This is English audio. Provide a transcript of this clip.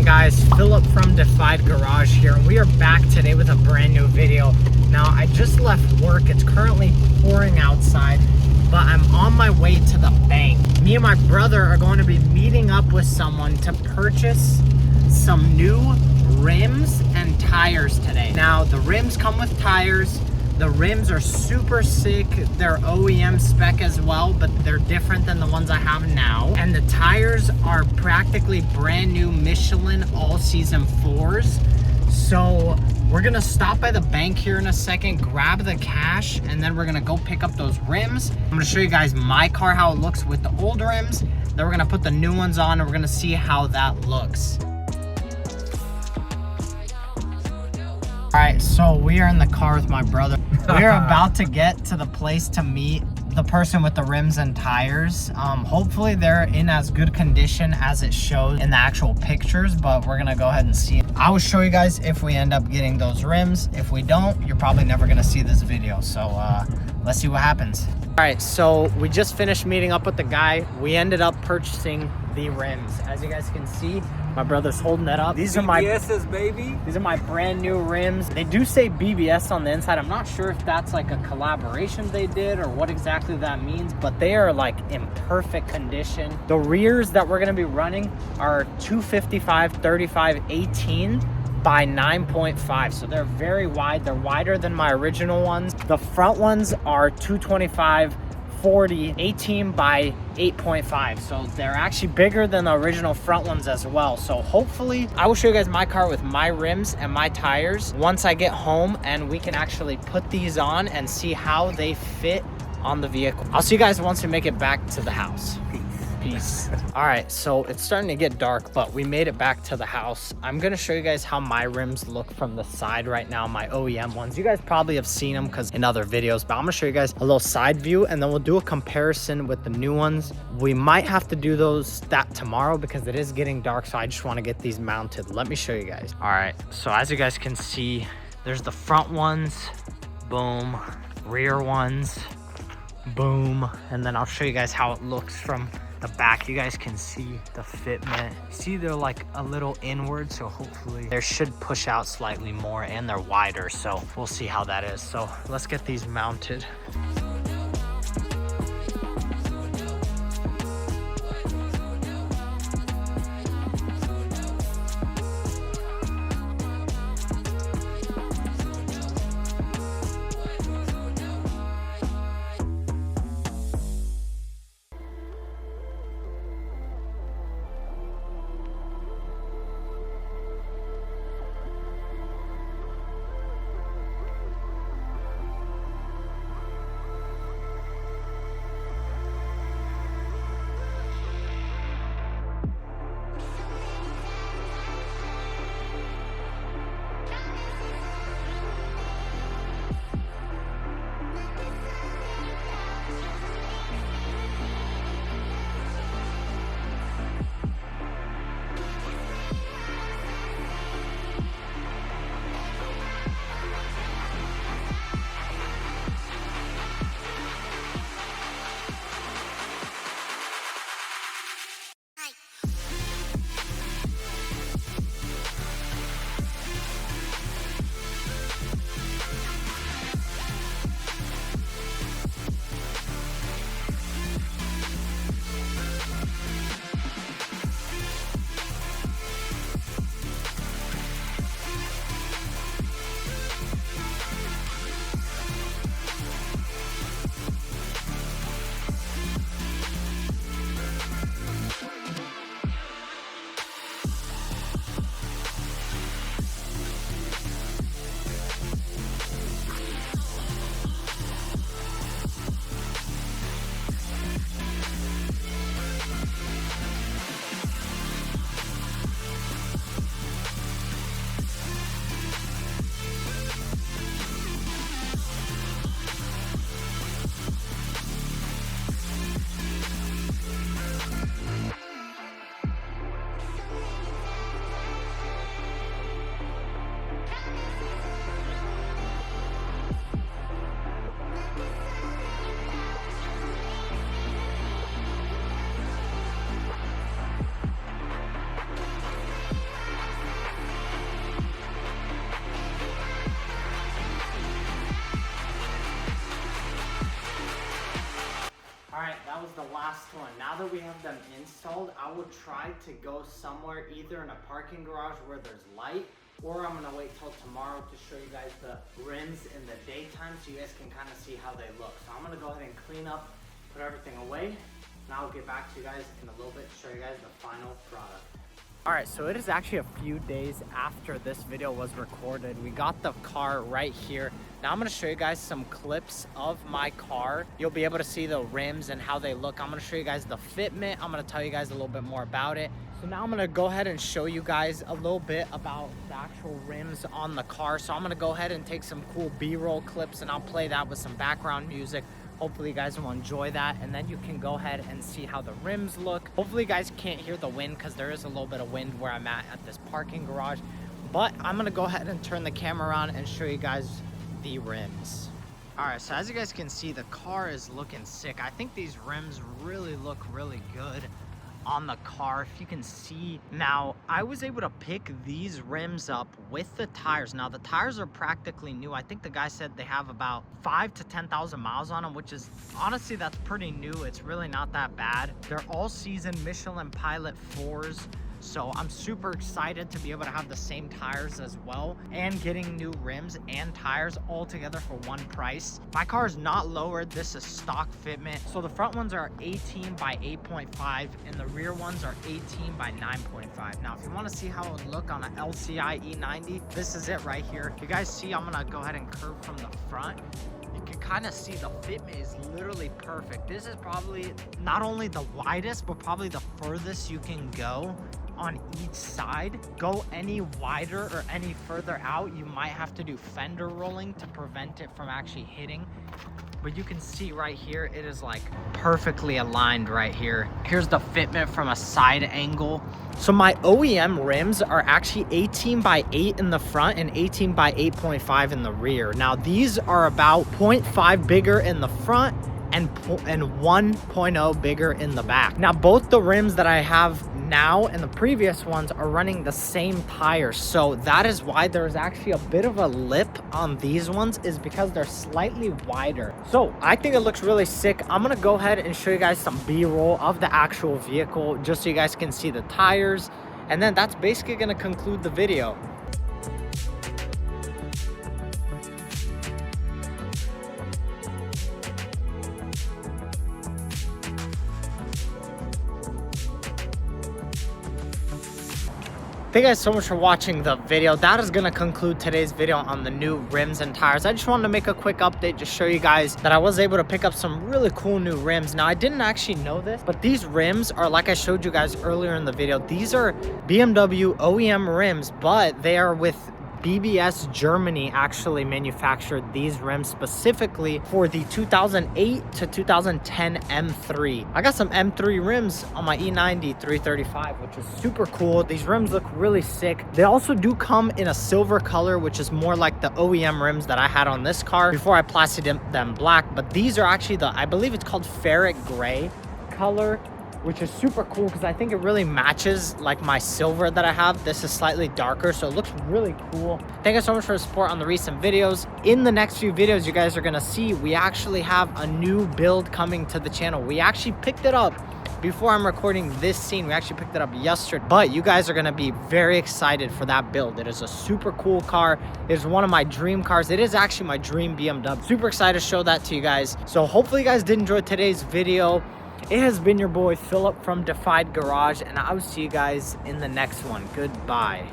Guys, Philip from Defied Garage here, and we are back today with a brand new video. Now, I just left work. It's currently pouring outside, but I'm on my way to the bank. Me and my brother are going to be meeting up with someone to purchase some new rims and tires today. Now, the rims come with tires. The rims are super sick. They're OEM spec as well, but they're different than the ones I have now. And the tires are practically brand new Michelin all-season 4s. So we're gonna stop by the bank here in a second, grab the cash, and then we're gonna go pick up those rims. I'm gonna show you guys my car, how it looks with the old rims. Then we're gonna put the new ones on, and we're gonna see how that looks. All right, so we are in the car with my brother. We're about to get to the place to meet the person with the rims and tires. Hopefully they're in as good condition as it shows in the actual pictures, but we're gonna go ahead and see. I will show you guys if we end up getting those rims. If we don't, you're probably never gonna see this video. So let's see what happens. All right, so we just finished meeting up with the guy. We ended up purchasing the rims. As you guys can see, my brother's holding that up. These are my BBS's, baby. These are my brand new rims. They do say BBS on the inside. I'm not sure if that's like a collaboration they did or what exactly that means, but they are like in perfect condition. The rears that we're gonna be running are 255 35 18 by 9.5, so they're very wide. They're wider than my original ones. The front ones are 225 40 18 by 8.5, so they're actually bigger than the original front ones as well. So hopefully I will show you guys my car with my rims and my tires once I get home, and we can actually put these on and see how they fit on the vehicle. I'll see you guys once we make it back to the house. Peace. All right, so it's starting to get dark, but we made it back to the house. I'm gonna show you guys how my rims look from the side right now, my OEM ones. You guys probably have seen them because in other videos, but I'm gonna show you guys a little side view, and then we'll do a comparison with the new ones. We might have to do that tomorrow because it is getting dark, so I just want to get these mounted. Let me show you guys. All right, so as you guys can see, there's the front ones, boom, rear ones, boom, and then I'll show you guys how it looks from the back. You guys can see the fitment. See, they're like a little inward, so hopefully they should push out slightly more, and they're wider, so we'll see how that is. So let's get these mounted. last one. Now that we have them installed, I would try to go somewhere either in a parking garage where there's light, or I'm gonna wait till tomorrow to show you guys the rims in the daytime so you guys can kind of see how they look. So I'm gonna go ahead and clean up, put everything away, and I'll get back to you guys in a little bit to show you guys the final product. All right, so it is actually a few days after this video was recorded. We got the car right here. Now I'm gonna show you guys some clips of my car. You'll be able to see the rims and how they look. I'm gonna show you guys the fitment. I'm gonna tell you guys a little bit more about it. So now I'm gonna go ahead and show you guys a little bit about the actual rims on the car. So I'm gonna go ahead and take some cool B-roll clips and I'll play that with some background music. Hopefully you guys will enjoy that, and then you can go ahead and see how the rims look. Hopefully you guys can't hear the wind because there is a little bit of wind where I'm at this parking garage. But I'm gonna go ahead and turn the camera around and show you guys the rims. All right, so as you guys can see, the car is looking sick. I think these rims really look really good on the car. If you can see now, I was able to pick these rims up with the tires. Now the tires are practically new. I think the guy said they have about 5,000 to 10,000 miles on them, which is honestly, that's pretty new. It's really not that bad. They're all season Michelin Pilot 4s. So I'm super excited to be able to have the same tires as well, and getting new rims and tires all together for one price. My car is not lowered. This is stock fitment. So the front ones are 18 by 8.5 and the rear ones are 18 by 9.5. Now, if you want to see how it would look on an LCI E90, this is it right here. You guys see, I'm gonna go ahead and curve from the front. You can kind of see the fitment is literally perfect. This is probably not only the widest, but probably the furthest you can go on each side. Go any wider or any further out, you might have to do fender rolling to prevent it from actually hitting. But you can see right here, it is like perfectly aligned right here. Here's the fitment from a side angle. So my OEM rims are actually 18 by 8 in the front and 18 by 8.5 in the rear. Now these are about 0.5 bigger in the front and 1.0 bigger in the back. Now both the rims that I have now and the previous ones are running the same tires, so that is why there's actually a bit of a lip on these ones, is because they're slightly wider. So I think it looks really sick. I'm gonna go ahead and show you guys some B-roll of the actual vehicle just so you guys can see the tires, and then that's basically gonna conclude the video. Thank you guys so much for watching the video. That is gonna conclude today's video on the new rims and tires. I just wanted to make a quick update, just show you guys that I was able to pick up some really cool new rims. Now I didn't actually know this, but these rims are, like I showed you guys earlier in the video, these are BMW OEM rims, but they are with BBS Germany actually manufactured these rims specifically for the 2008 to 2010 M3. I got some M3 rims on my E90 335, which is super cool. These rims look really sick. They also do come in a silver color, which is more like the OEM rims that I had on this car before I plastied them black. But these are actually the, I believe it's called ferret gray color, which is super cool because I think it really matches like my silver that I have. This is slightly darker, so it looks really cool. Thank you so much for the support on the recent videos. In the next few videos you guys are gonna see, we actually have a new build coming to the channel. We actually picked it up before I'm recording this scene. We actually picked it up yesterday, but you guys are gonna be very excited for that build. It is a super cool car. It is one of my dream cars. It is actually my dream BMW. Super excited to show that to you guys. So hopefully you guys did enjoy today's video. It has been your boy Philip from Defied Garage, and I will see you guys in the next one. Goodbye.